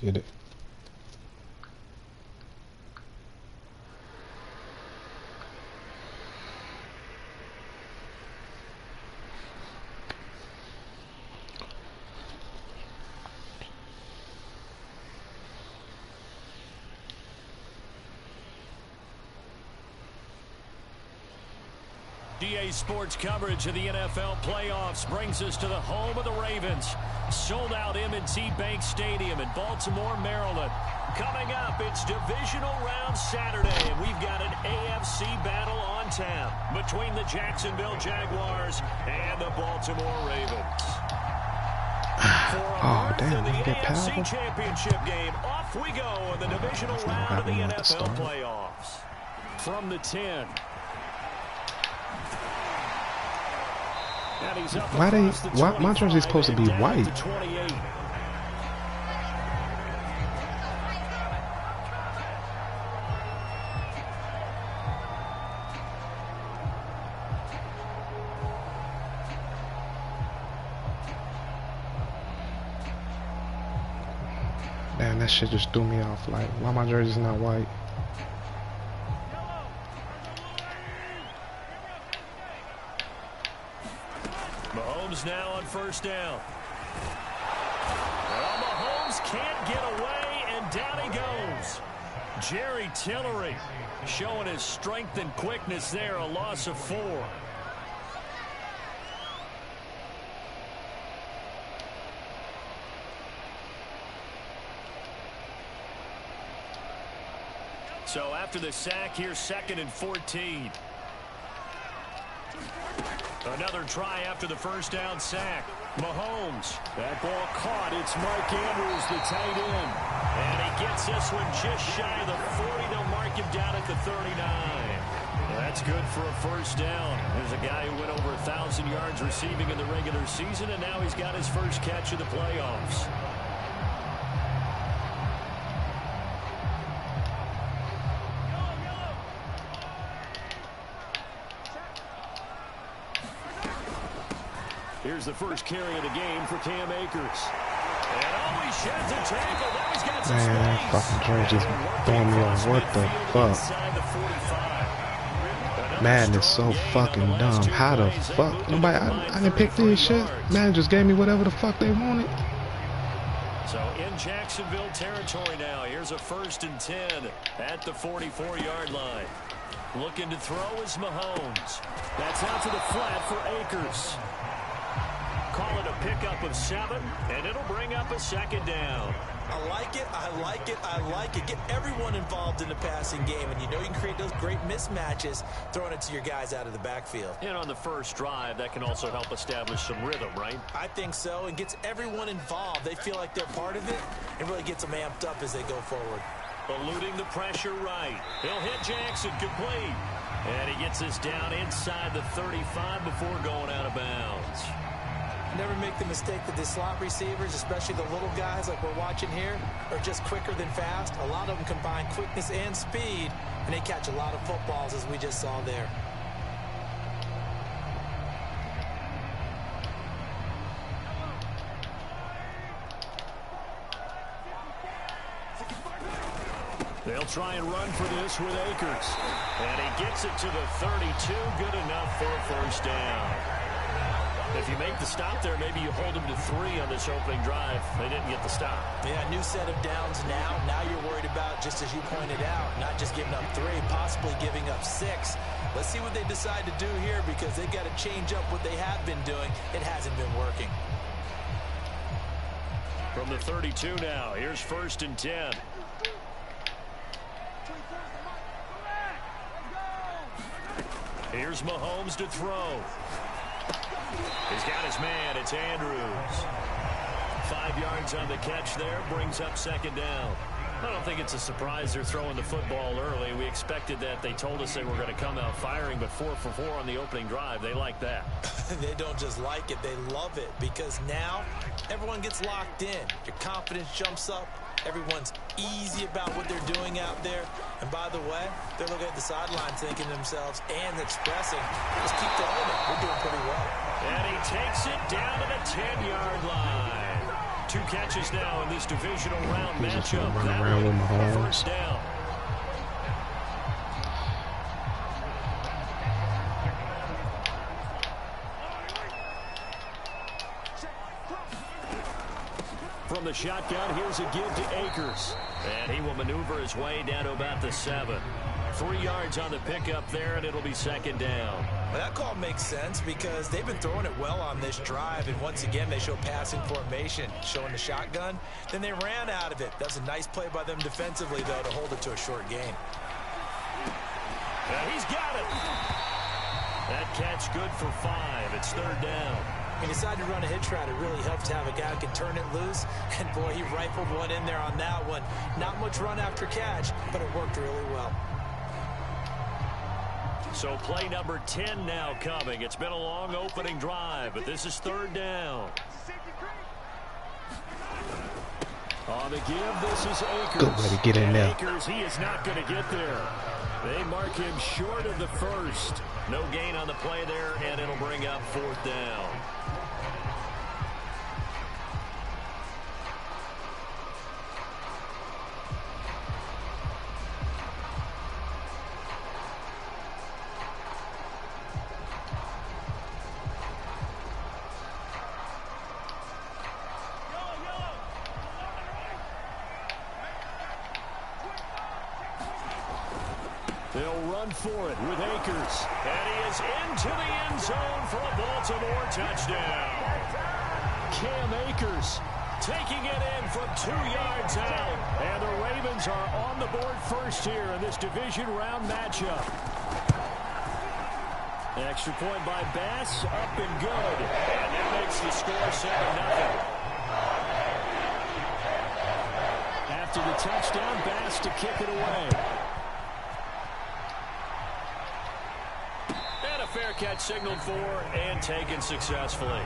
get it. DA Sports coverage of the NFL playoffs brings us to the home of the Ravens. Sold out M&T Bank Stadium in Baltimore, Maryland. Coming up, it's divisional round Saturday, and we've got an AFC battle on tap between the Jacksonville Jaguars and the Baltimore Ravens. Oh, damn, the they get AFC power. Championship game. Off we go in the divisional round of the NFL playoffs. From the 10. Why my jersey's supposed to be white? Damn, that shit just threw me off. Like, why my jersey's not white? Mahomes now on first down. Well, Mahomes can't get away, and down he goes. Jerry Tillery showing his strength and quickness there, a loss of 4. So after the sack, here's 2nd and 14. Another try after the first down sack. Mahomes. That ball caught. It's Mark Andrews, the tight end. And he gets this one just shy of the 40. They'll mark him down at the 39. That's good for a first down. There's a guy who went over 1,000 yards receiving in the regular season, and now he's got his first catch of the playoffs. Here's the first carry of the game for Cam Akers. And always sheds a tackle. Now he's got some space. Man, that fucking Dre just throwing me off. What the fuck? Man, it's so fucking dumb. How the fuck? Nobody, I didn't pick this shit. Man just gave me whatever the fuck they wanted. So in Jacksonville territory now. Here's a 1st and 10 at the 44-yard line. Looking to throw is Mahomes. That's out to the flat for Akers. Call it a pickup of 7, and it'll bring up a 2nd down. I like it, I like it, I like it. Get everyone involved in the passing game, and you know you can create those great mismatches throwing it to your guys out of the backfield. And on the first drive, that can also help establish some rhythm, right? I think so, and gets everyone involved. They feel like they're part of it, and really gets them amped up as they go forward. Eluding the pressure right. He'll hit Jackson complete. And he gets this down inside the 35 before going out of bounds. Never make the mistake that the slot receivers, especially the little guys like we're watching here, are just quicker than fast. A lot of them combine quickness and speed, and they catch a lot of footballs, as we just saw there. They'll try and run for this with Akers. And he gets it to the 32. Good enough for a first down. If you make the stop there, maybe you hold them to 3 on this opening drive. They didn't get the stop. Yeah, new set of downs now. Now you're worried about, just as you pointed out, not just giving up 3, possibly giving up 6. Let's see what they decide to do here, because they've got to change up what they have been doing. It hasn't been working. From the 32 now, here's 1st and 10. Here's Mahomes to throw. He's got his man. It's Andrews. 5 yards on the catch there. Brings up 2nd down. I don't think it's a surprise they're throwing the football early. We expected that. They told us they were going to come out firing, but 4 for 4 on the opening drive. They like that. They don't just like it. They love it, because now everyone gets locked in. Your confidence jumps up. Everyone's easy about what they're doing out there. And by the way, they're looking at the sideline thinking to themselves and expressing, just keep throwing it. We're doing pretty well. And he takes it down to the 10-yard line. 2 catches now in this divisional round matchup. Run around with Mahomes. First down. From the shotgun, here's a give to Akers. And he will maneuver his way down to about the 7. 3 yards on the pickup there, and it'll be second down. Well, that call makes sense because they've been throwing it well on this drive, and once again they show passing formation, showing the shotgun. Then they ran out of it. That's a nice play by them defensively, though, to hold it to a short gain. He's got it. That catch good for 5. It's third down. He decided to run a hitch route. It really helps to have a guy who can turn it loose. And, boy, he rifled one in there on that one. Not much run after catch, but it worked really well. So play number 10 now coming. It's been a long opening drive, but this is third down. On the give, this is Akers. Good way to get in there. Akers, he is not going to get there. They mark him short of the first. No gain on the play there, and it'll bring up fourth down. They'll run for it with Akers. And he is into the end zone for a Baltimore touchdown. Cam Akers taking it in from 2 yards out. And the Ravens are on the board first here in this division round matchup. Extra point by Bass, up and good. And that makes the score 7-0. After the touchdown, Bass to kick it away. Fair catch signaled for and taken successfully.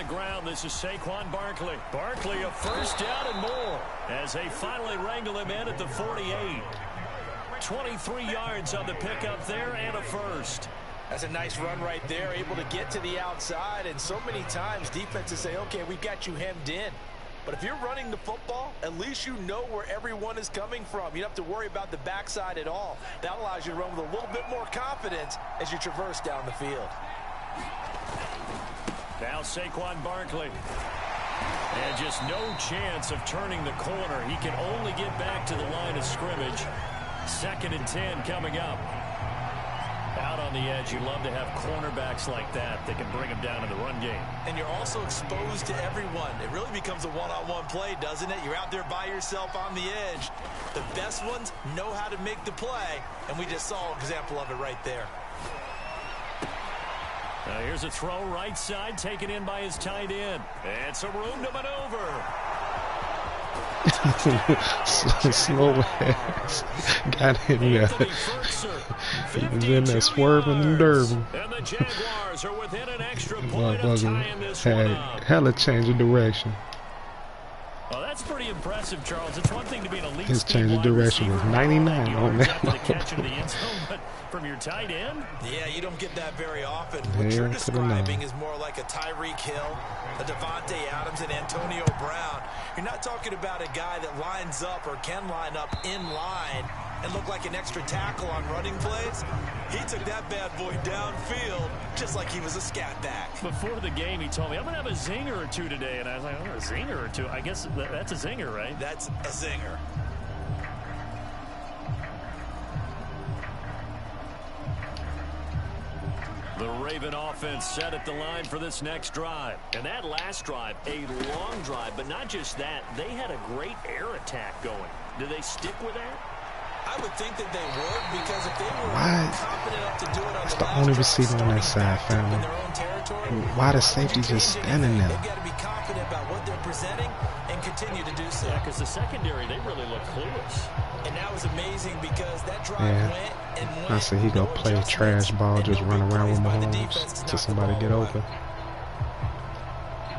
Ground. This is Saquon Barkley. Barkley a first down and more as they finally wrangle him in at the 48. 23 yards on the pickup there and a first. That's a nice run right there, able to get to the outside, and so many times defenses say, okay, we've got you hemmed in. But if you're running the football, at least you know where everyone is coming from. You don't have to worry about the backside at all. That allows you to run with a little bit more confidence as you traverse down the field. Now Saquon Barkley. And just no chance of turning the corner. He can only get back to the line of scrimmage. 2nd and 10 coming up. Out on the edge, you love to have cornerbacks like that can bring him down in the run game. And you're also exposed to everyone. It really becomes a one-on-one play, doesn't it? You're out there by yourself on the edge. The best ones know how to make the play, and we just saw an example of it right there. Here's a throw right side taken in by his tight end. And some room to maneuver. Slow ass. Got in there. He was in there swerving and derving. And the Jaguars are within an extra point of tying this one had up. hella change of direction. Well, that's pretty impressive, Charles. It's one thing to be an elite. His change of direction was 99 on that. But from your tight end? Yeah, you don't get that very often. What you're describing is more like a Tyreek Hill, a Devontae Adams, and Antonio Brown. You're not talking about a guy that lines up or can line up in line and look like an extra tackle on running plays. He took that bad boy downfield just like he was a scat back. Before the game, he told me, I'm going to have a zinger or two today. And I was like, oh, a zinger or two? I guess that's a zinger, right? That's a zinger. The Raven offense set at the line for this next drive. And that last drive, a long drive, but not just that. They had a great air attack going. Do they stick with that? I would think that they would, because if they were confident enough to do it on It's the only receiver on that side, family. Why the safety just standing there? They've got to be confident about what they're presenting continue to do so. Yeah, because the secondary, they really look clueless. And that was amazing because that drive went and went. I said he gonna play trash ball, just run around with Mahomes till somebody get open.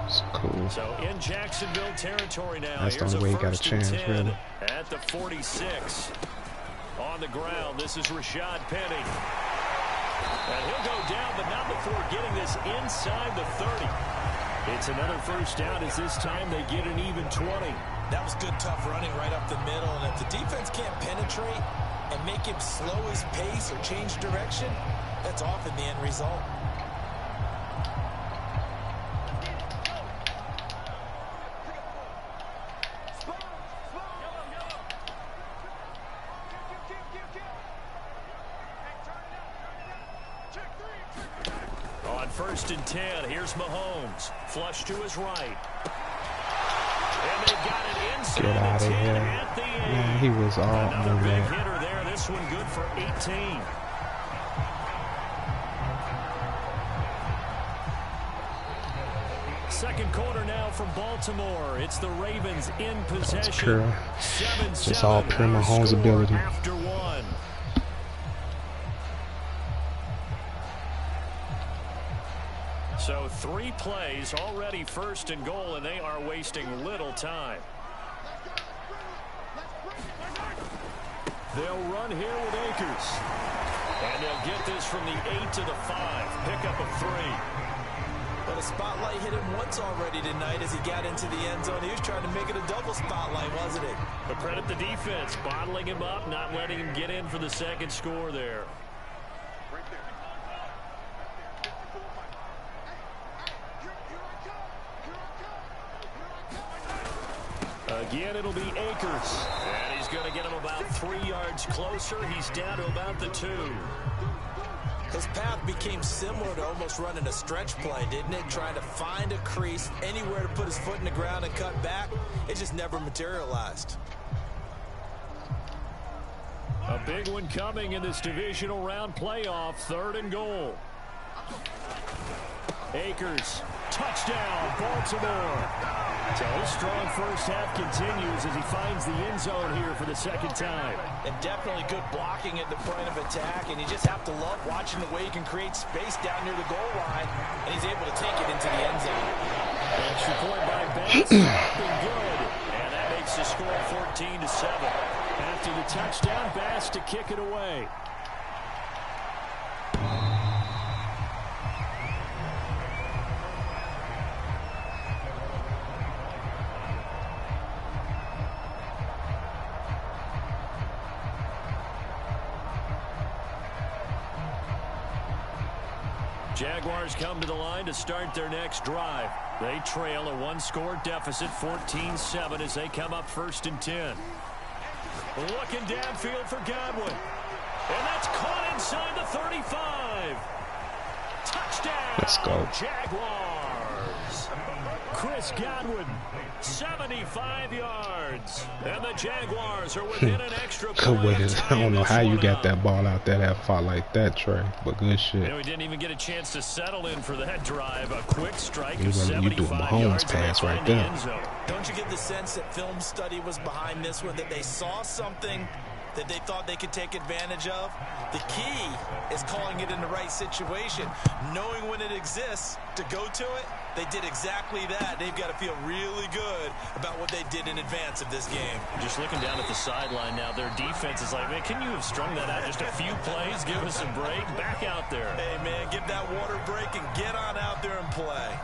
It's cool. So in Jacksonville territory now. That's the only way he got a chance, really. At the 46. On the ground, this is Rashad Penny. And he'll go down, but not before getting this inside the 30. It's another first down as this time they get an even 20. That was good, tough running right up the middle. And if the defense can't penetrate and make him slow his pace or change direction, that's often the end result. First and 10. Here's Mahomes. Flush to his right. And they got it inside. Get out of here. Man, he was all Another on big that. hitter there. This one good for 18. Second quarter now from Baltimore. It's the Ravens in possession. Just all pure Mahomes' ability. After one. So 3 plays, already first and goal, and they are wasting little time. They'll run here with Akers. And they'll get this from the 8 to the 5. Pickup of 3. But a spotlight hit him once already tonight as he got into the end zone. He was trying to make it a double spotlight, wasn't he? But credit the defense, bottling him up, not letting him get in for the second score there. Again, it'll be Akers. And he's going to get him about 3 yards closer. He's down to about the 2. His path became similar to almost running a stretch play, didn't it? Trying to find a crease, anywhere to put his foot in the ground and cut back. It just never materialized. A big one coming in this divisional round playoff. 3rd and goal. Akers. Touchdown, Baltimore. So his strong first half continues as he finds the end zone here for the second time. And definitely good blocking at the point of attack, and you just have to love watching the way he can create space down near the goal line, and he's able to take it into the end zone. Extra point by Bates, been good, and that makes the score 14-7. After the touchdown, Bass to kick it away. Jaguars come to the line to start their next drive. They trail a 1-score deficit, 14-7, as they come up 1st and 10. Looking downfield for Godwin. And that's caught inside the 35. Touchdown. Let's go. Jaguars. Chris Godwin, 75 yards. And the Jaguars are within an extra point. I don't know how you got that ball out there that far like that, Trey, but good shit. You know, he didn't even get a chance to settle in for that drive. A quick strike of You 75 do a Mahomes yards pass and right the there. end zone. Don't you get the sense that film study was behind this one, that they saw something that they thought they could take advantage of? The key is calling it in the right situation, knowing when it exists to go to it. They did exactly that. They've got to feel really good about what they did in advance of this game. Just looking down at the sideline now, their defense is like, man, can you have strung that out just a few plays? Give us a break. Back out there. Hey, man, give that water break and get on out there and play.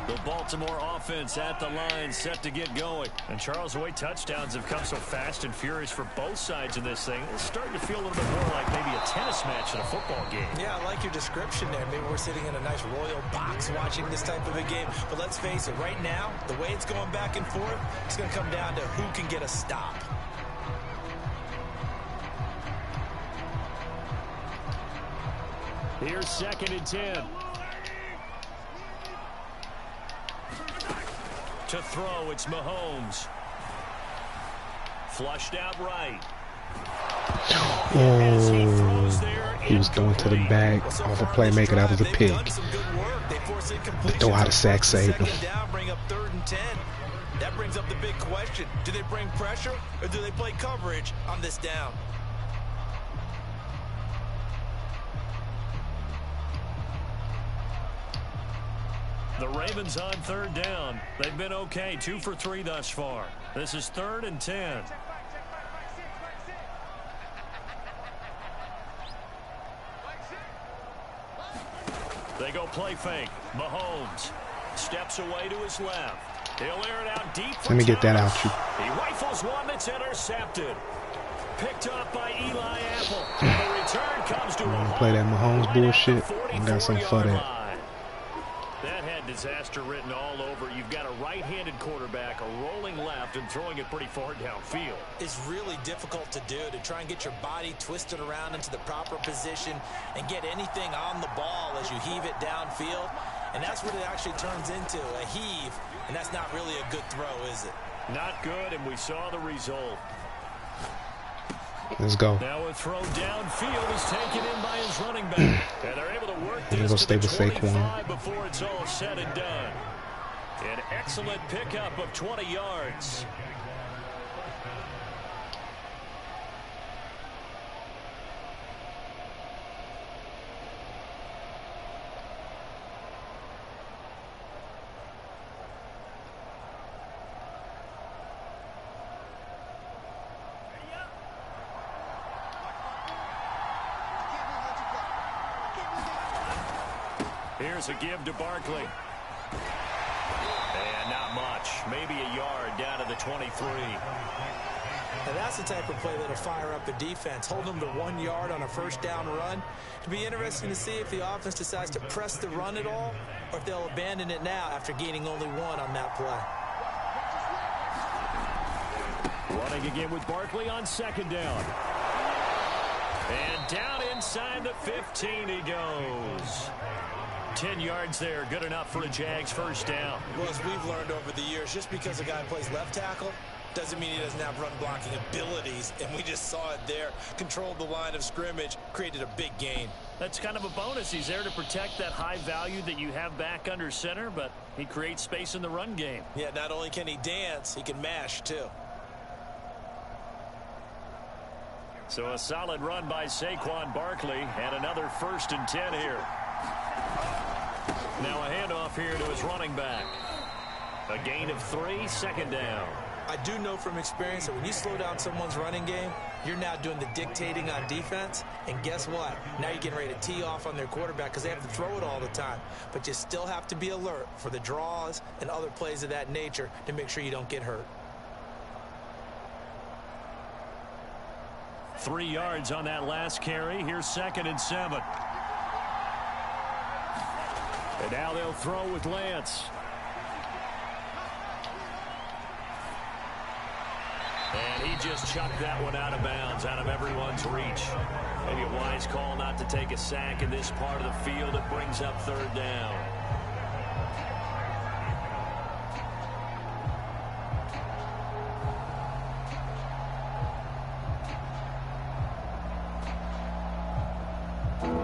The Baltimore offense at the line, set to get going. And Charles, the way touchdowns have come so fast and furious for both sides in this thing, it's starting to feel a little bit more like maybe a tennis match in a football game. Yeah, I like your description there. Maybe we're sitting in a nice royal box watching this type of a game. But let's face it, right now, the way it's going back and forth, it's going to come down to who can get a stop. Here's 2nd and 10. To throw, it's Mahomes. Flushed out right. Oh, he was throwing to the back off a playmaker. That was a pick. The throw out of sack saved him. That brings up the big question. Do they bring pressure or do they play coverage on this down? The Ravens on third down. They've been okay, 2 for 3 thus far. This is 3rd and 10. They go play fake. Mahomes steps away to his left. He'll air it out deep. Let me get that out you. He rifles one that's intercepted. Picked up by Eli Apple. The return comes to I'm gonna play that Mahomes bullshit. I got some for that. That had disaster written all over. You've got a right-handed quarterback, a rolling left, and throwing it pretty far downfield. It's really difficult to do, to try and get your body twisted around into the proper position and get anything on the ball as you heave it downfield. And that's what it actually turns into, a heave. And that's not really a good throw, is it? Not good, and we saw the result. Let's go. Now a throw downfield is taken in by his running back. And they're able to work this Go to stay the with 25 Saquon. before it's all said and done. An excellent pickup of 20 yards. Here's a give to Barkley. And not much. Maybe a yard down to the 23. Now that's the type of play that'll fire up a defense. Hold them to 1 yard on a first down run. It'll be interesting to see if the offense decides to press the run at all or if they'll abandon it now after gaining only 1 on that play. Running again with Barkley on second down. And down inside the 15 he goes. 10 yards there, good enough for a Jags first down. Well, as we've learned over the years, just because a guy plays left tackle doesn't mean he doesn't have run blocking abilities, and we just saw it there. Controlled the line of scrimmage, created a big gain. That's kind of a bonus. He's there to protect that high value that you have back under center, but he creates space in the run game. Yeah, not only can he dance, he can mash too. So a solid run by Saquon Barkley, and another 1st and 10 here. Now a handoff here to his running back. A gain of 3, second down. I do know from experience that when you slow down someone's running game, you're now doing the dictating on defense. And guess what? Now you're getting ready to tee off on their quarterback because they have to throw it all the time. But you still have to be alert for the draws and other plays of that nature to make sure you don't get hurt. 3 yards on that last carry. Here's 2nd and 7. And now they'll throw with Lance. And he just chucked that one out of bounds, out of everyone's reach. Maybe a wise call not to take a sack in this part of the field. It brings up 3rd down.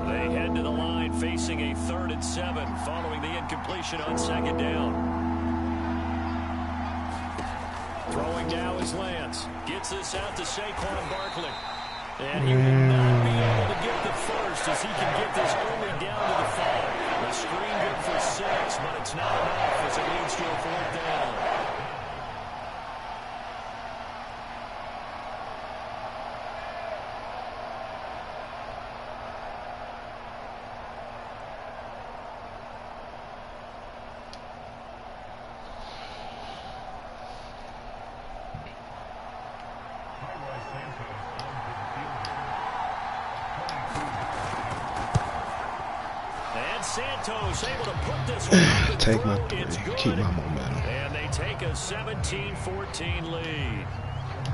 They head to the line facing a 3rd and 7 following the incompletion on 2nd down. Throwing now is Lance. Gets this out to Saquon Barkley. And he will not be able to get the first as he can get this only down to the 5. The screen good for 6, but it's not enough as it leads to a 4th down. Santos able to put this one up keep my momentum. And they take a 17-14 lead.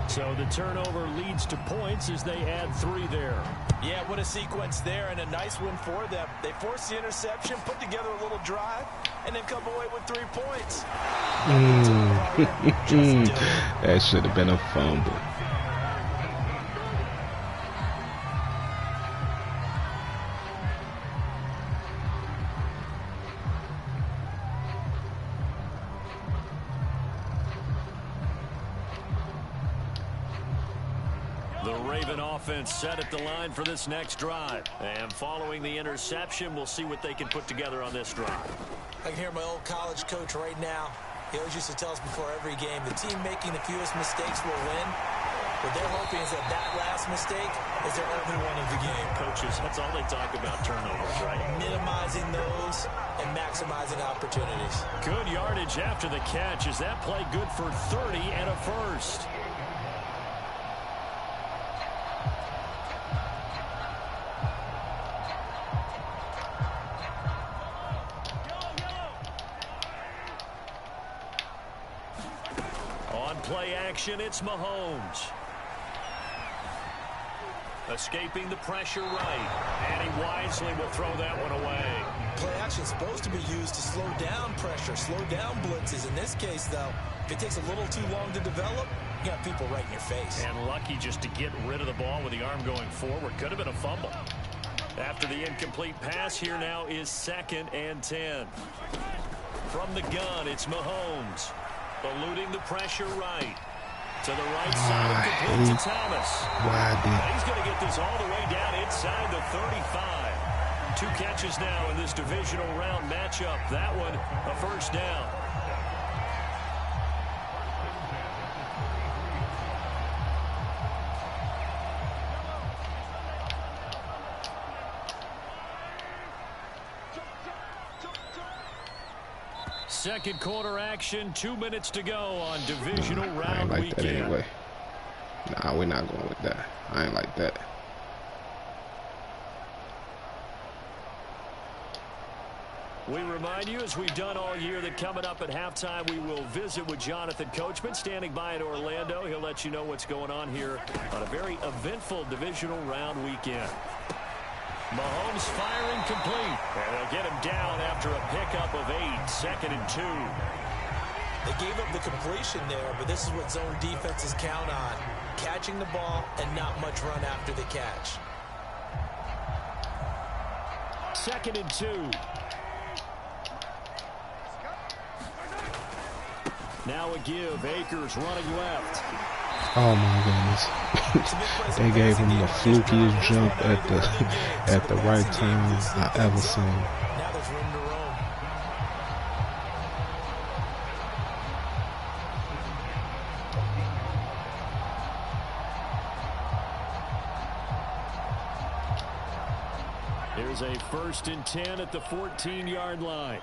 So the turnover leads to points as they add 3 there. Yeah, what a sequence there, and a nice win for them. They forced the interception, put together a little drive, and then come away with 3 points. That should have been a fumble. The Raven offense set at the line for this next drive. And following the interception, we'll see what they can put together on this drive. I can hear my old college coach right now. He always used to tell us before every game, the team making the fewest mistakes will win. What they're hoping is that last mistake is their only one of the game. Coaches, that's all they talk about, turnovers, right? Minimizing those and maximizing opportunities. Good yardage after the catch. Is that play good for 30 and a first? On play action, it's Mahomes. Escaping the pressure right. And he wisely will throw that one away. Play action is supposed to be used to slow down pressure, slow down blitzes. In this case, though, if it takes a little too long to develop, you got people right in your face. And lucky just to get rid of the ball with the arm going forward. Could have been a fumble. After the incomplete pass, here now is 2nd and 10. From the gun, it's Mahomes. Eluding the pressure right. To the right side, complete to Thomas. And he's going to get this all the way down inside the 35. 2 catches now in this divisional round matchup. That one, a first down. Second quarter action, 2 minutes to go on divisional round I ain't like weekend. that anyway. Nah, we're not going with that. I ain't like that. We remind you, as we've done all year, that coming up at halftime, we will visit with Jonathan Coachman, standing by at Orlando. He'll let you know what's going on here on a very eventful divisional round weekend. Mahomes firing complete. And they'll get him down after a pickup of 8, 2nd and 2. They gave up the completion there, but this is what zone defenses count on. Catching the ball and not much run after the catch. 2nd and 2. Now a give. Akers running left. Oh my goodness. They gave him the flukiest jump at the right time I ever seen. Now there's room to roam. Here's a 1st and 10 at the 14-yard line.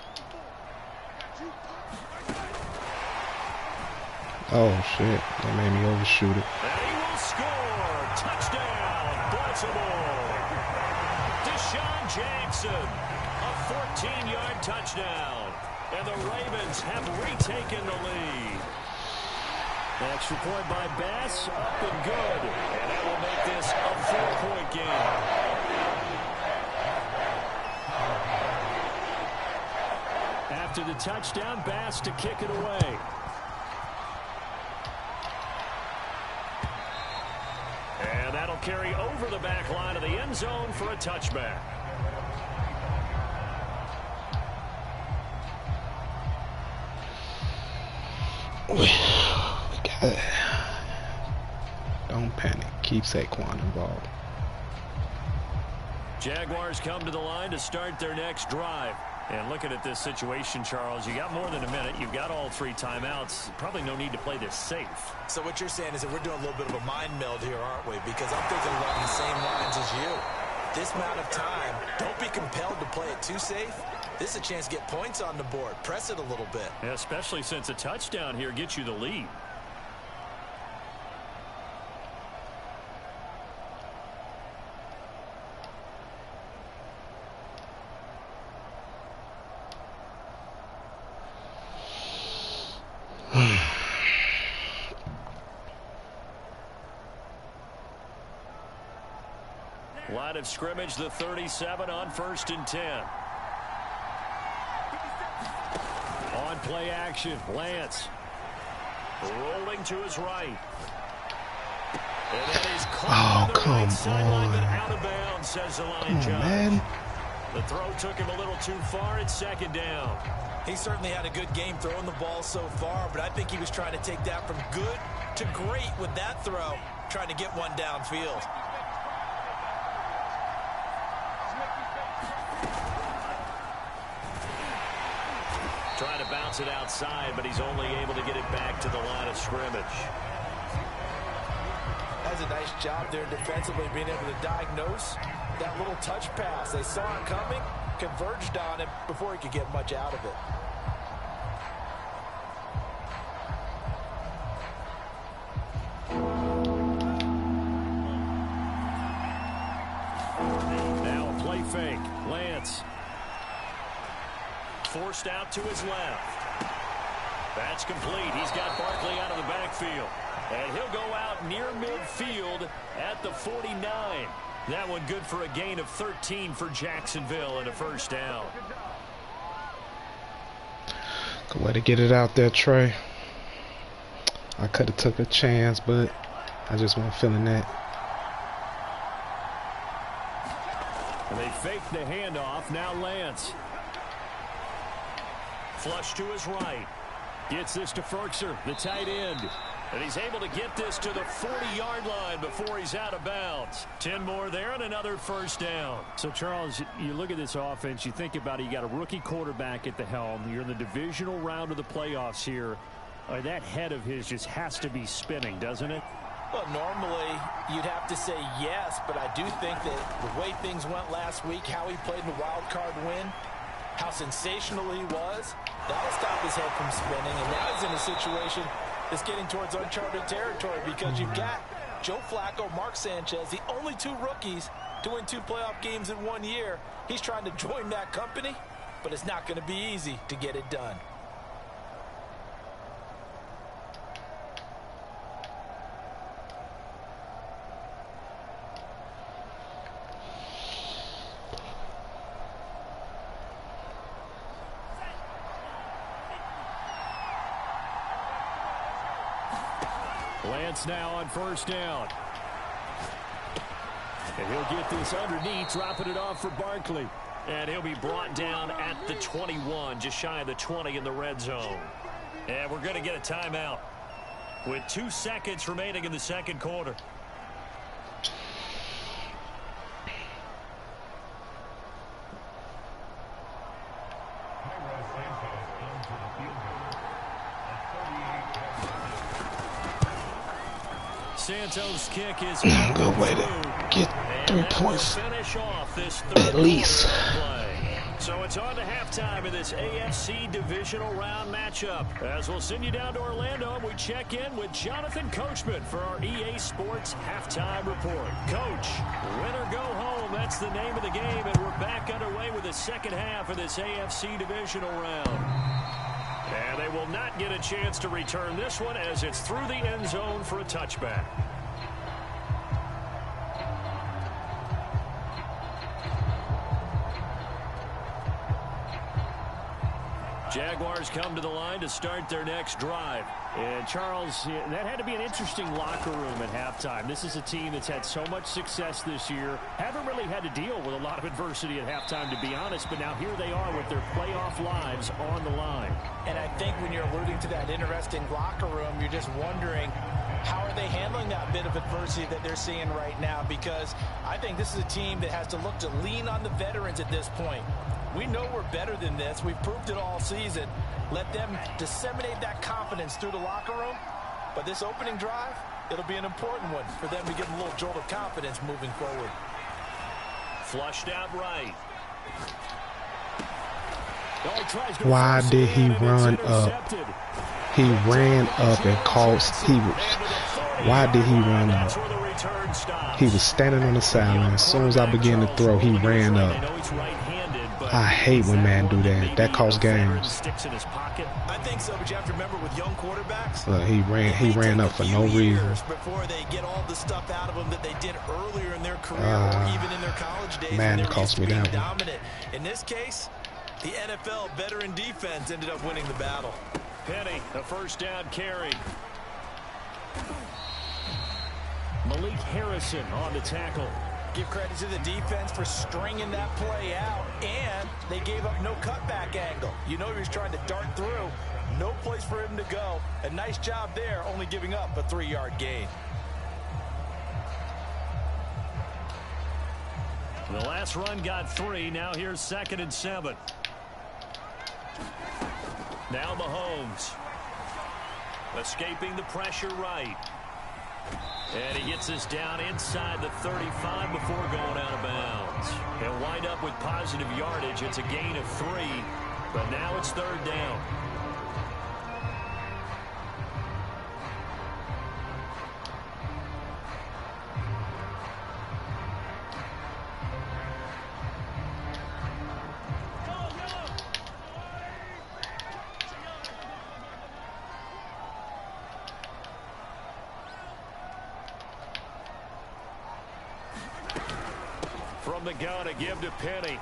Oh shit, that made me overshoot it. And he will score. Touchdown, Baltimore. Deshaun Jackson, a 14-yard touchdown. And the Ravens have retaken the lead. Extra point by Bass, up and good. And that will make this a 4-point game. After the touchdown, Bass to kick it away. And that'll carry over the back line of the end zone for a touchback. Don't panic. Keep Saquon involved. Jaguars come to the line to start their next drive. And looking at this situation, Charles, you got more than a minute. You've got all 3 timeouts. Probably no need to play this safe. So what you're saying is that we're doing a little bit of a mind meld here, aren't we? Because I'm thinking along the same lines as you. This amount of time, don't be compelled to play it too safe. This is a chance to get points on the board. Press it a little bit. Yeah, especially since a touchdown here gets you the lead. Line of scrimmage, the 37 on 1st and 10. On play action, Lance. Rolling to his right. And that is caught on the right sideline, but out of bounds, says the line judge. Man. The throw took him a little too far. It's 2nd down. He certainly had a good game throwing the ball so far, but I think he was trying to take that from good to great with that throw. trying to get one downfield. Trying to bounce it outside, but he's only able to get it back to the line of scrimmage. That's a nice job there defensively, being able to diagnose that little touch pass. They saw it coming, converged on it before he could get much out of it. Now a play fake. Lance. Forced out to his left. That's complete. He's got Barkley out of the backfield. And he'll go out near midfield at the 49. That one good for a gain of 13 for Jacksonville and a first down. Good way to get it out there, Trey. I could have took a chance, but I just wasn't feeling that. And they fake the handoff. Now Lance. Flush to his right. Gets this to Ferkser, the tight end. And he's able to get this to the 40-yard line before he's out of bounds. 10 more there and another first down. So, Charles, you look at this offense, you think about it, you got a rookie quarterback at the helm. You're in the divisional round of the playoffs here. That head of his just has to be spinning, doesn't it? Well, normally you'd have to say yes, but I do think that the way things went last week, how he played in the wild card win, how sensational he was, that'll stop his head from spinning. And now he's in a situation that's getting towards uncharted territory because you've got Joe Flacco, Mark Sanchez, the only two rookies to win 2 playoff games in 1 year. He's trying to join that company, but it's not going to be easy to get it done. Lance now on first down. And he'll get this underneath, dropping it off for Barkley. And he'll be brought down at the 21, just shy of the 20 in the red zone. And we're going to get a timeout with 2 seconds remaining in the second quarter. Santos' kick is good way to get 3 points at least. So it's on to halftime in this AFC divisional round matchup. As we'll send you down to Orlando, and we check in with Jonathan Coachman for our EA Sports halftime report. Coach, win or go home, that's the name of the game, and we're back underway with the second half of this AFC divisional round. And they will not get a chance to return this one as it's through the end zone for a touchback. Jaguars come to the line to start their next drive. And Charles, that had to be an interesting locker room at halftime. This is a team that's had so much success this year. Haven't really had to deal with a lot of adversity at halftime, to be honest. But now here they are with their playoff lives on the line. And I think when you're alluding to that interesting locker room, you're just wondering, how are they handling that bit of adversity that they're seeing right now? Because I think this is a team that has to look to lean on the veterans at this point. We know we're better than this. We've proved it all season. Let them disseminate that confidence through the locker room. But this opening drive, it'll be an important one for them to give them a little jolt of confidence moving forward. Flushed out right. Why did he run up? He ran up and caused. Why did he run up? He was standing on the sideline. As soon as I began to throw, he ran up. I hate when men do that. That costs games. I think so, but you have to remember with young quarterbacks, he ran up for no reason. Before they get all the stuff out of them that they did earlier in their career or even in their college days. Man, cost me that one. Dominant. In this case, the NFL veteran defense ended up winning the battle. Penny, a first down carry. Malik Harrison on the tackle. Give credit to the defense for stringing that play out, and they gave up no cutback angle. You know he was trying to dart through. No place for him to go. A nice job there, only giving up a 3-yard gain. The last run got 3. Now here's 2nd and 7. Now Mahomes. Escaping the pressure right. And he gets us down inside the 35 before going out of bounds. He'll wind up with positive yardage. It's a gain of 3, but now it's 3rd down. From the gun, a give to Penny.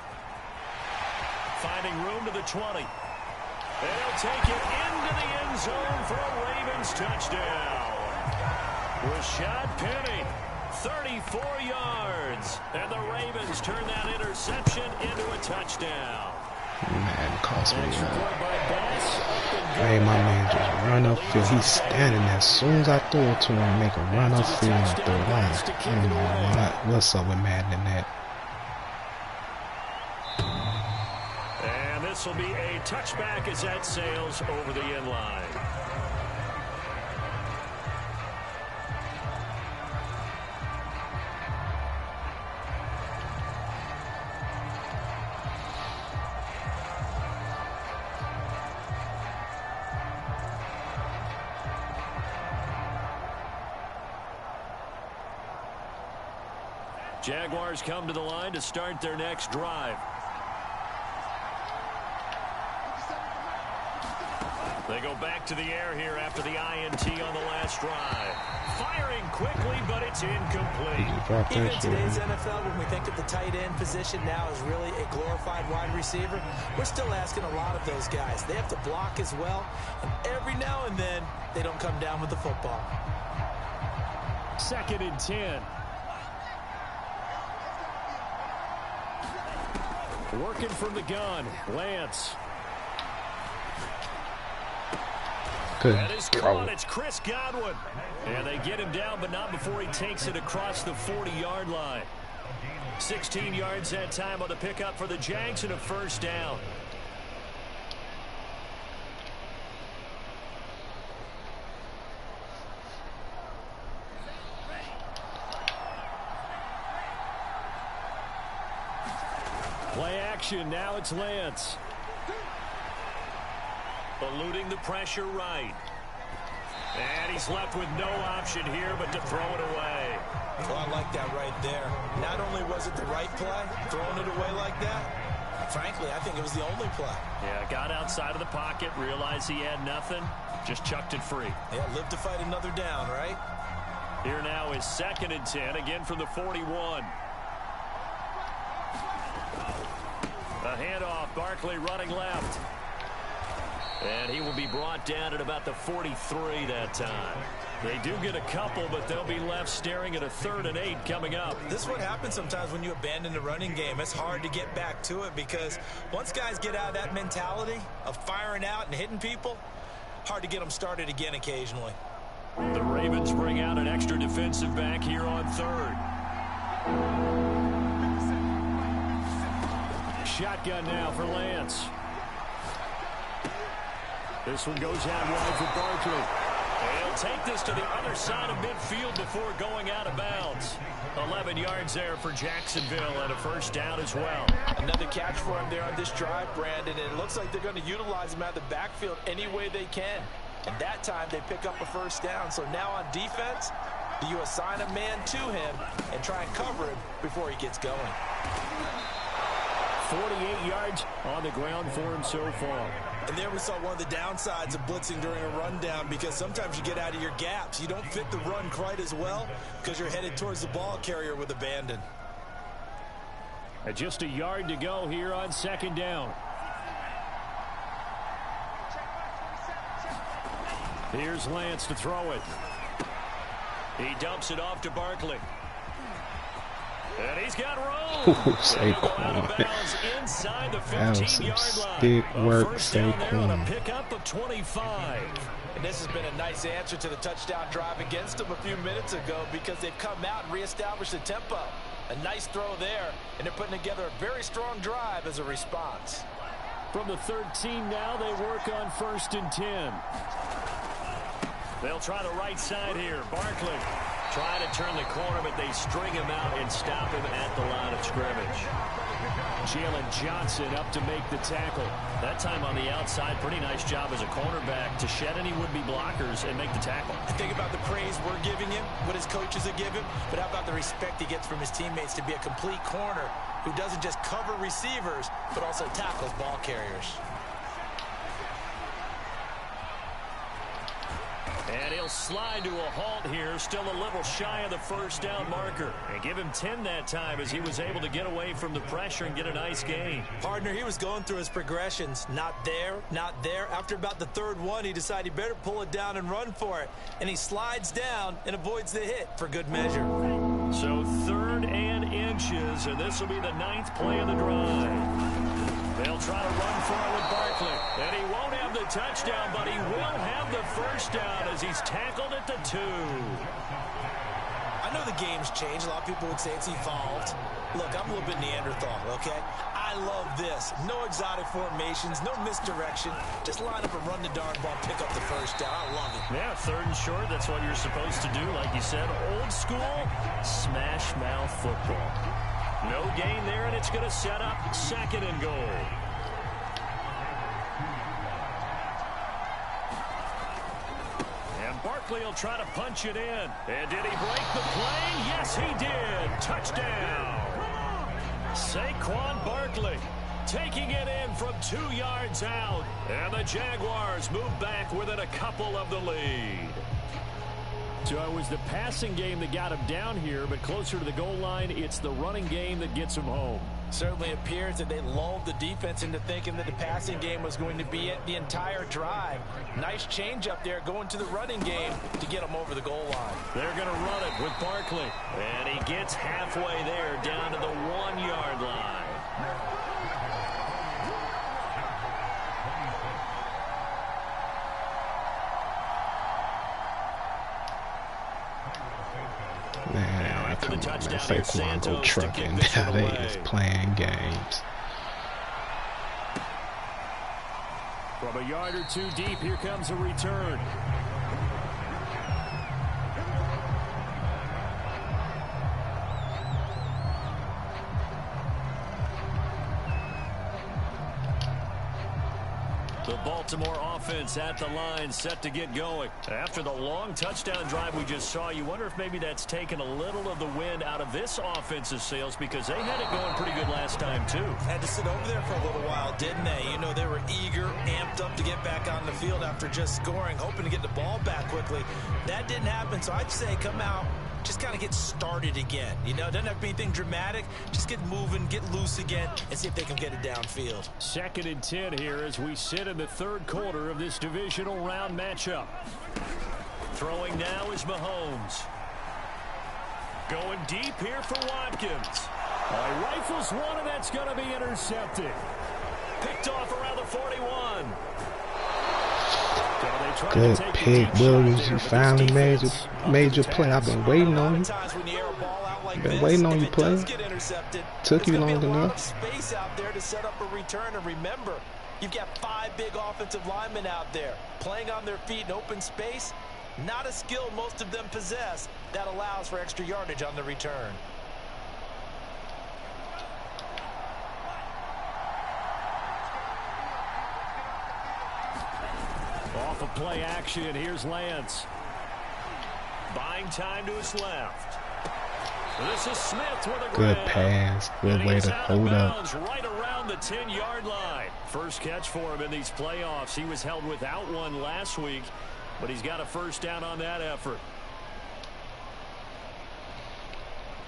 Finding room to the 20. They'll take it into the end zone for a Ravens touchdown. Rashad Penny, 34 yards. And the Ravens turn that interception into a touchdown. Man, cost me. Hey, my man just run upfield. He's standing there. As soon as I throw it to him, make a run upfield and throw it on. I don't know what's up with Madden in that. And this will be a touchback as that sails over the end line. Jaguars come to the line to start their next drive. They go back to the air here after the INT on the last drive. Firing quickly, but it's incomplete. Even in today's NFL, when we think of the tight end position now as really a glorified wide receiver, we're still asking a lot of those guys. They have to block as well, and every now and then, they don't come down with the football. 2nd and 10. Working from the gun, Lance. Good That is caught. It's Chris Godwin. And they get him down, but not before he takes it across the 40-yard line. 16 yards that time on the pickup for the Jags and a 1st down. Play action. Now it's Lance. Eluding the pressure right. And he's left with no option here but to throw it away. Well, I like that right there. Not only was it the right play, throwing it away like that, frankly, I think it was the only play. Yeah, got outside of the pocket, realized he had nothing, just chucked it free. Yeah, live to fight another down, right? Here now is 2nd and 10, again from the 41. A handoff, Barkley running left. And he will be brought down at about the 43 that time. They do get a couple, but they'll be left staring at a 3rd and 8 coming up. This is what happens sometimes when you abandon the running game. It's hard to get back to it because once guys get out of that mentality of firing out and hitting people, hard to get them started again occasionally. The Ravens bring out an extra defensive back here on 3rd. Shotgun now for Lance. This one goes out wide for Barkley. He'll take this to the other side of midfield before going out of bounds. 11 yards there for Jacksonville and a 1st down as well. Another catch for him there on this drive, Brandon, and it looks like they're going to utilize him out of the backfield any way they can. And that time they pick up a 1st down. So now on defense, you assign a man to him and try and cover him before he gets going. 48 yards on the ground for him so far. And there we saw one of the downsides of blitzing during a rundown because sometimes you get out of your gaps. You don't fit the run quite as well because you're headed towards the ball carrier with abandon. And just a yard to go here on 2nd down. Here's Lance to throw it. He dumps it off to Barkley. And he's got room. Saquon. Inside the 15-yard line. Stick work, Saquon. Pickup of 25. And this has been a nice answer to the touchdown drive against them a few minutes ago because they've come out and reestablished the tempo. A nice throw there, and they're putting together a very strong drive as a response. From the 13 now, they work on 1st and 10. They'll try the right side here. Barkley trying to turn the corner, but they string him out and stop him at the line of scrimmage. Jalen Johnson up to make the tackle. That time on the outside, pretty nice job as a cornerback to shed any would-be blockers and make the tackle. Think about the praise we're giving him, what his coaches are giving, but how about the respect he gets from his teammates to be a complete corner who doesn't just cover receivers, but also tackles ball carriers. And he'll slide to a halt here, still a little shy of the 1st down marker. And give him 10 that time as he was able to get away from the pressure and get a nice gain. Partner, he was going through his progressions. Not there, not there. After about the 3rd one, he decided he better pull it down and run for it. And he slides down and avoids the hit for good measure. So 3rd and inches, and this will be the 9th play of the drive. They'll try to run for it with Barkley. And he won't have the touchdown, but he will have the 1st down as he's tackled at the 2. I know the game's changed. A lot of people would say it's evolved. Look, I'm a little bit Neanderthal, okay? I love this. No exotic formations, no misdirection. Just line up and run the darn ball, pick up the 1st down. I love it. Yeah, 3rd and short, that's what you're supposed to do. Like you said, old school, smash mouth football. No gain there, and it's going to set up 2nd and goal. And Barkley will try to punch it in. And did he break the play? Yes, he did. Touchdown. Saquon Barkley taking it in from 2 yards out. And the Jaguars move back within a couple of the lead. So it was the passing game that got him down here, but closer to the goal line, it's the running game that gets him home. Certainly appears that they lulled the defense into thinking that the passing game was going to be it the entire drive. Nice change up there going to the running game to get them over the goal line. They're going to run it with Barkley. And he gets halfway there down to the 1-yard line. Man, come on, man. Saquon go trucking. They is playing games. From a yard or 2 deep, here comes a return. The Baltimore offense at the line, set to get going. After the long touchdown drive we just saw, you wonder if maybe that's taken a little of the wind out of this offensive sails, because they had it going pretty good last time, too. Had to sit over there for a little while, didn't they? You know, they were eager, amped up to get back on the field after just scoring, hoping to get the ball back quickly. That didn't happen, so I'd say come out, just kind of get started again. You know, it doesn't have to be anything dramatic. Just get moving, get loose again, and see if they can get it downfield. 2nd and 10 here as we sit in the 3rd quarter of this divisional round matchup. Throwing now is Mahomes. Going deep here for Watkins. Rifles one, and that's going to be intercepted. Picked off around the 41. Good pick, Williams. You finally made your play. I've been waiting on you. Been waiting on you, play. Took you long enough. Space out there to set up a return, and remember, you've got 5 big offensive linemen out there playing on their feet in open space. Not a skill most of them possess that allows for extra yardage on the return. Off of play action, and here's Lance. Buying time to his left. This is Smith with a good pass. Good way to hold up. Right around the 10-yard line. First catch for him in these playoffs. He was held without one last week, but he's got a 1st down on that effort.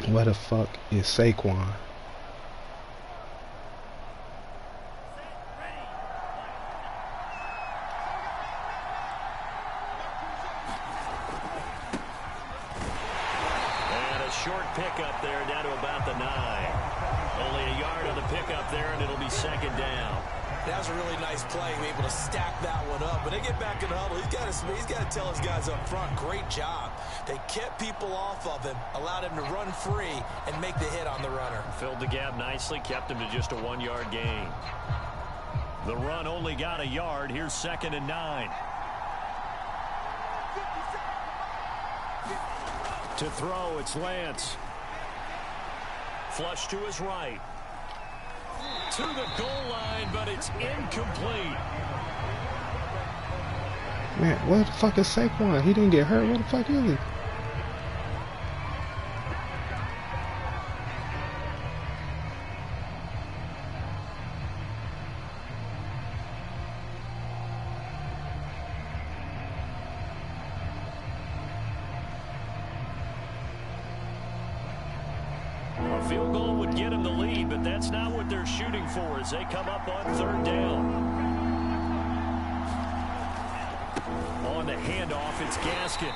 What the fuck is Saquon? Short pickup there down to about the 9. Only a yard on the pickup there, and it'll be 2nd down. Now was a really nice play, able to stack that one up. When they get back in the huddle, he's got to tell his guys up front, great job. They kept people off of him, allowed him to run free and make the hit on the runner. Filled the gap nicely, kept him to just a 1-yard gain. The run only got a yard. Here's 2nd and 9. To throw, it's Lance. Flush to his right. To the goal line, but it's incomplete. Man, where the fuck is Saquon? He didn't get hurt. Where the fuck is he? A field goal would get him the lead, but that's not what they're shooting for as they come up on 3rd down. On the handoff, it's Gaskin.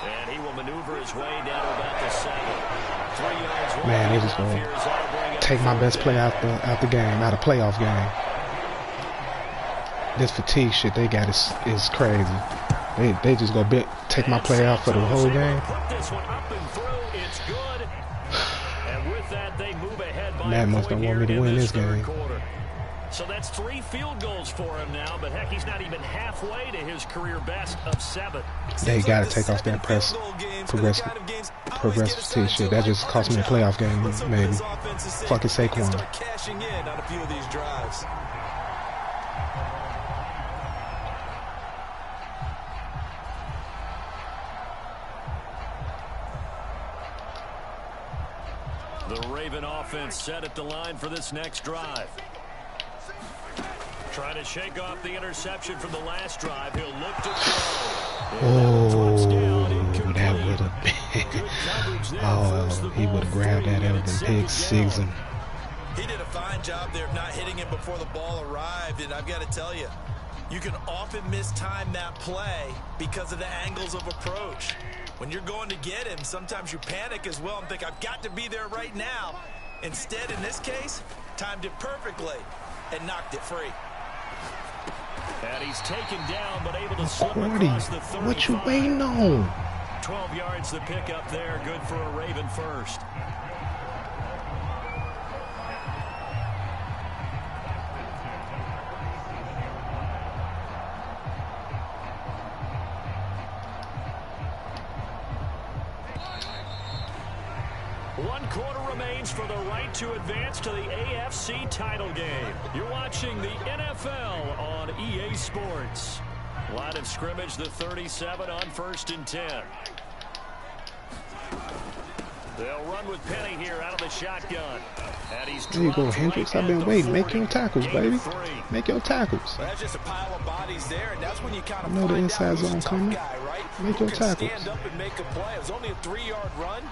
And he will maneuver his way down to about the 7. 3 yards wide. Man, they just gonna take my best play out the game, out of playoff game. This fatigue shit they got is crazy. They just go take my play out for the whole game. Put this one up and through. It's good. And with that, they move ahead by Matt must don't want me to win this game. So that's 3 field goals for him now, but heck, he's not even halfway to his career best of 7. They got to take off that progressive fatigue shit. That just cost me a playoff game, maybe. Fucking Saquon. Cashing in on a few of these drives. The Raven offense set at the line for this next drive. Trying to shake off the interception from the last drive. He'll look to throw. Oh, that would have been. Oh, he would have grabbed that. That would have been pick 6. He did a fine job there of not hitting him before the ball arrived. And I've got to tell you, you can often mistime that play because of the angles of approach. When you're going to get him, sometimes you panic as well and think, I've got to be there right now. Instead, in this case, timed it perfectly and knocked it free. And he's taken down, but able to slip across the 35. What you waiting on? 12 yards to pick up there. Good for a Raven first. One quarter remains for the right to advance to the AFC title game. You're watching the NFL on EA Sports. Line of scrimmage, the 37 on 1st and 10. They'll run with Penny here out of the shotgun. And he's there you go, Hendricks. I've been waiting. Make your tackles, baby. Make your tackles. Well, that's just a pile of bodies there, and that's when you kind of know the inside zone coming. Make your tackles. Stand up and make a play. It was only a 3-yard run.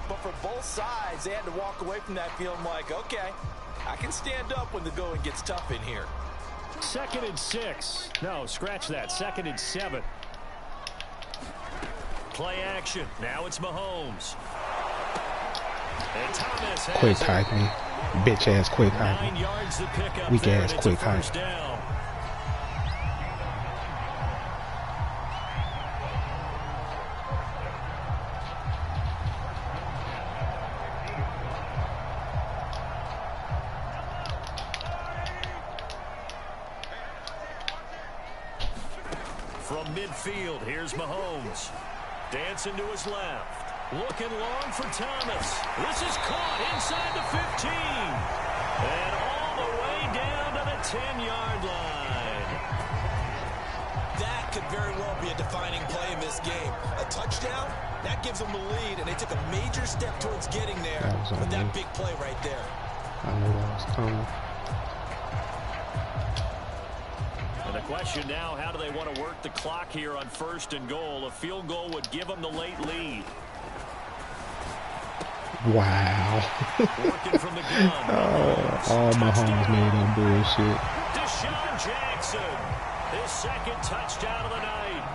But for both sides, they had to walk away from that feeling like, okay, I can stand up when the going gets tough in here. 2nd and 6. No, scratch that. 2nd and 7. Play action. Now it's Mahomes. And Thomas has quick hike me. Bitch ass quick hike. 9 yards to pick up. Weak ass quick hike. Down. From midfield, here's Mahomes. Dancing to his left. Looking long for Thomas. This is caught inside the 15. And all the way down to the 10-yard line. That could very well be a defining play in this game. A touchdown, that gives them the lead, and they took a major step towards getting there with that big play right there. I knew that was coming. And the question now, how do they want to work the clock here on 1st and goal? A field goal would give them the late lead. Wow. Working from the gun. All Mahomes made up bullshit. Deshaun Jackson, his 2nd touchdown of the night.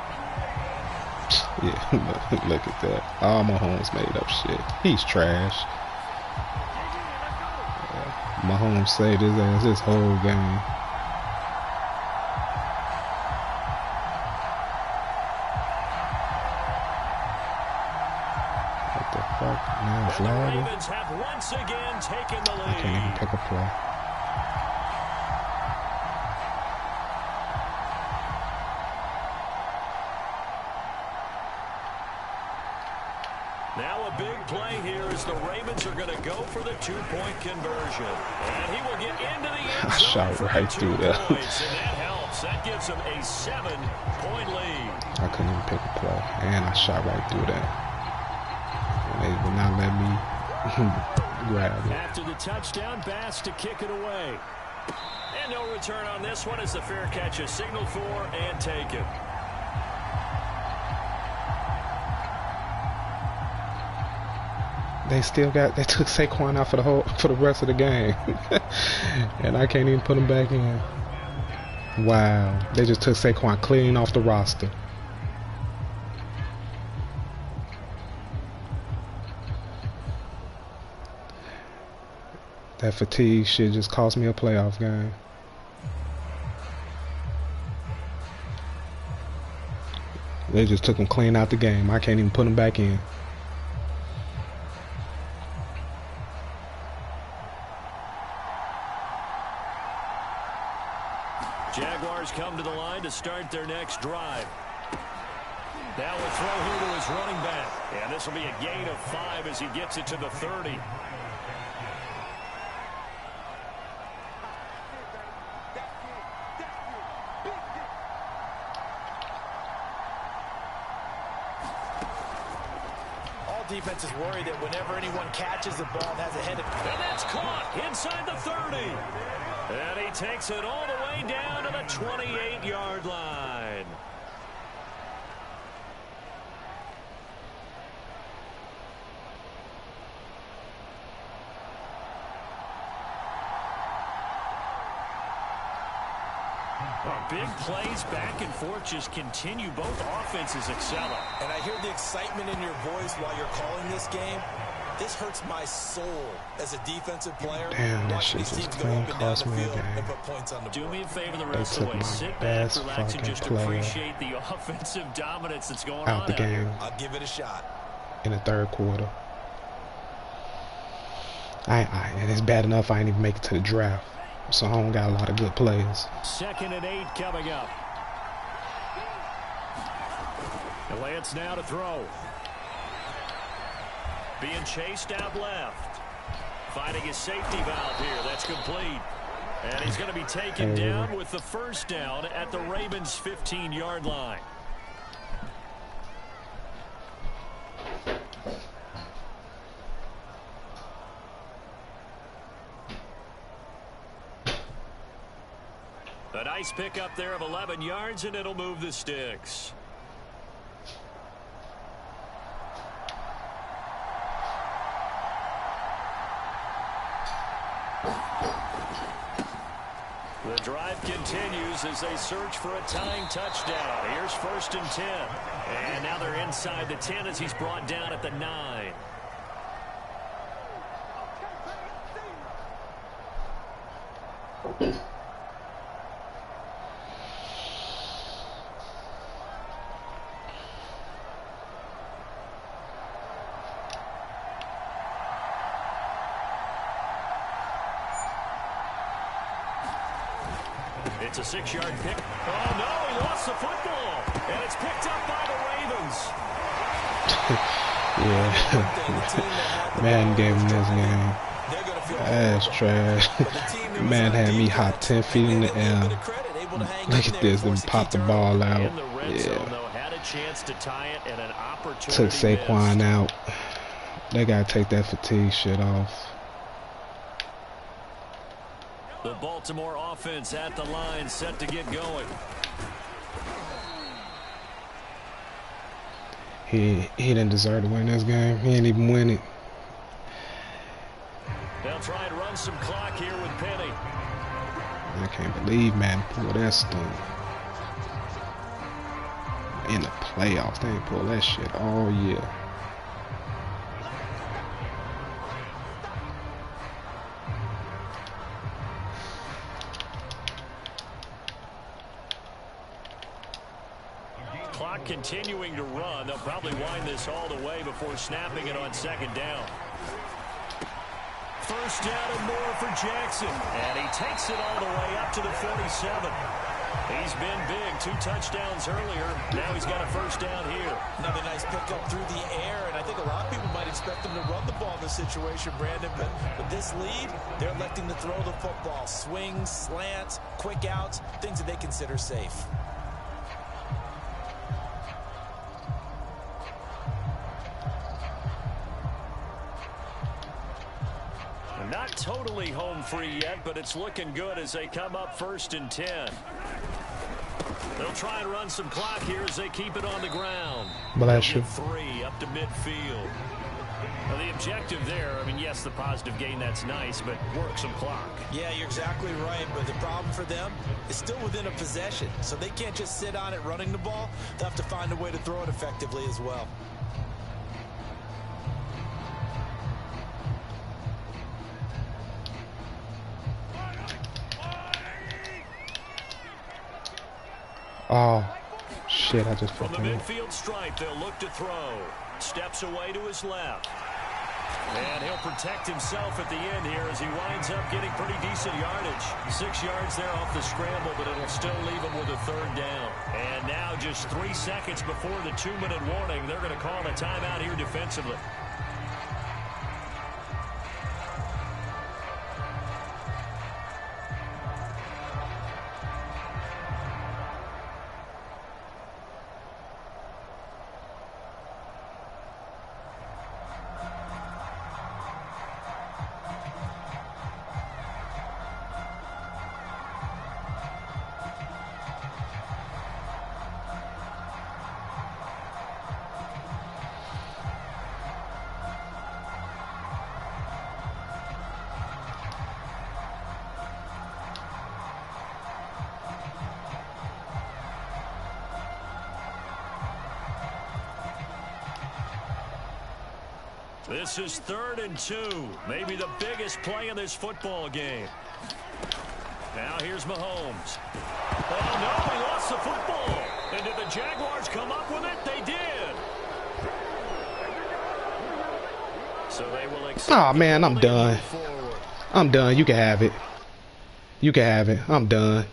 Yeah, look at that. All Mahomes made up shit. He's trash. Mahomes saved his ass this whole game. fuck? Now it's And the lagging. Ravens have once again taken the I can't even lead. pick a play. Now a big play here as the Ravens are going to go for the two-point conversion. And he will get into the end I zone shot for right the 2 through there. points, and that helps. That gives him a 7-point lead. I couldn't even pick a play. And I shot right through that. And they would not let me grab it. After the touchdown, Bass to kick it away. And no return on this one as the fair catch is signaled for and taken. They took Saquon out for the rest of the game. And I can't even put him back in. Wow. They just took Saquon clean off the roster. That fatigue shit just cost me a playoff game. They just took him clean out the game. I can't even put him back in. Jaguars come to the line to start their next drive. Now we'll throw here to his running back. And this will be a gain of 5 as he gets it to the 30. All defenses worry that whenever anyone catches the ball and has a head of... And that's caught inside the 30. And he takes it all the way down to the 28-yard line. Big plays back and forth just continue. Both offenses excelling. And I hear the excitement in your voice while you're calling this game. This hurts my soul as a defensive player. Damn, that Watching shit these just teams go up and down cost the me a field game. and put points on the board. Do me a favor the They rest of the took way. my Sit back, best relax, and fucking just player appreciate the offensive dominance that's going out on the out here. game I'll give it a shot. in the third quarter. And it's bad enough I ain't even make it to the draft. So I don't got a lot of good players. 2nd and 8 coming up. And Lance now to throw. Being chased out left. Finding his safety valve here. That's complete. And he's going to be taken down with the first down at the Ravens' 15-yard line. A nice pickup there of 11 yards, and it'll move the sticks. The drive continues as they search for a tying touchdown. Here's 1st and 10. And now they're inside the 10 as he's brought down at the 9. It's a 6-yard pick. Oh, no, he lost the football. And it's picked up by the Ravens. Yeah. Man gave him this game. That's trash. Man had me hop 10 feet in the air. Look at this, and pop the ball out. Yeah. Took Saquon out. They gotta take that fatigue shit off. The Baltimore offense at the line, set to get going. He didn't deserve to win this game. He didn't even win it. They'll try and run some clock here with Penny. I can't believe man pulled that stunt in the playoffs. They ain't pulled that shit all year. Clock continuing to run. They'll probably wind this all the way before snapping it on second down. First down and more for Jackson. And he takes it all the way up to the 47. He's been big. 2 touchdowns earlier. Now he's got a first down here. Another nice pickup through the air, and I think a lot of people might expect him to run the ball in this situation, Brandon, but with this lead, they're electing to throw the football. Swings, slants, quick outs, things that they consider safe. Not totally home free yet, but it's looking good as they come up 1st and 10. They'll try and run some clock here as they keep it on the ground. Bless you. 3 up to midfield. Now the objective there, I mean, yes, the positive gain, that's nice, but work some clock. Yeah, you're exactly right, but the problem for them is still within a possession, so they can't just sit on it running the ball. They'll have to find a way to throw it effectively as well. Oh, shit, I just From the fucking midfield stripe, they'll look to throw. Steps away to his left. And he'll protect himself at the end here as he winds up getting pretty decent yardage. 6 yards there off the scramble, but it'll still leave him with a 3rd down. And now just 3 seconds before the 2-minute warning, they're going to call a timeout here defensively. This is 3rd and 2. Maybe the biggest play in this football game. Now here's Mahomes. Oh, no, he lost the football. And did the Jaguars come up with it? They did. So they will accept. Oh, man, I'm done. I'm done. You can have it. You can have it. I'm done.